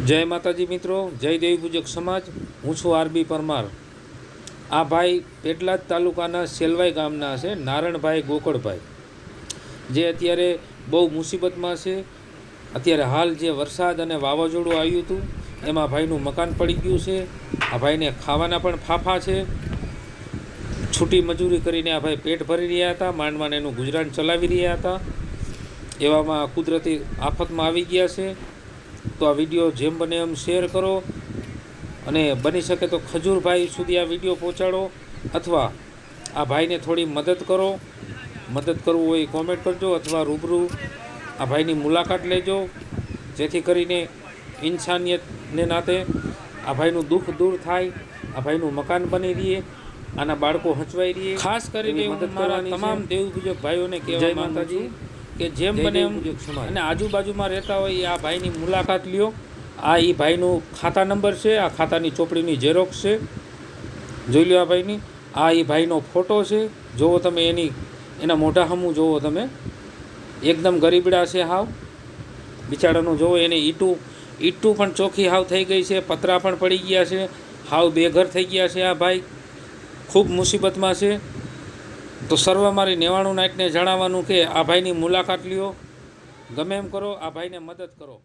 जय माताजी मित्रों, जय देवी पूजक समाज। हूँ छूँ आरबी परमार। आ भाई पेटलाद तालुकाना सेलवाई गामना छे नारायणभाई गोकळभाई, जे अत्यारे बहु मुसीबतमां छे। अत्यारे हाल जे वरसाद अने वावाझोडुं आव्युं हतुं एमां भाईनुं मकान पड़ी गयुं छे। आ भाईने खावाना पण फाफा छे। छूटी मजूरी करीने आ भाई पेट भरी रह्या हता, માંડ માંડ एनुं गुजरान चलावी रह्या हता। एवामां कुदरती आफतमां आवी गया छे। तो आ विडियो जेम बने एम शेर करो अने बनी सके तो खजूर भाई सुधी आ विडियो पहोंचाडो, अथवा आ भाई ने थोड़ी मदद करो। मदद करवू होय कॉमेंट करजो, अथवा रूबरू आ भाईनी मुलाकात लेजो, जेथी करीने इंसानियत ने नाते आ भाईनुं दुख दूर थाय, आ भाईनुं मकान बनी रहे, आना बाळको हंचवाई रहे। खास करीने मदद मारा तमाम देवपूजक भाईओने कहेवा मांगु छुं के जेम बने एम अने आजूबाजूमां रहता होय आ भाईनी मुलाकात ल्यो। आ ई भाईनुं खाता नंबर छे, आ खातानी ચોપડીની ઝેરોક્સ छे, જોઈ લ્યો। आ भाईनी आ ई भाईनो फोटो छे, જોવો તમે એના મોઢા હમું જોવો તમે, એકદમ ગરીબડા છે હાવ બિચારાનું। જોવો એને ઈટું પણ ચોખ્ખી હાવ થઈ ગઈ છે, પતરા પણ પડી ગયા છે, હાવ બેઘર થઈ ગયા છે। આ ભાઈ ખૂબ મુસીબતમાં છે। तो सर्व मारी 99 नाइट ने जणाववानुं के आ भाईनी मुलाकात ल्यो, गमे एम करो, आ भाईने मदद करो।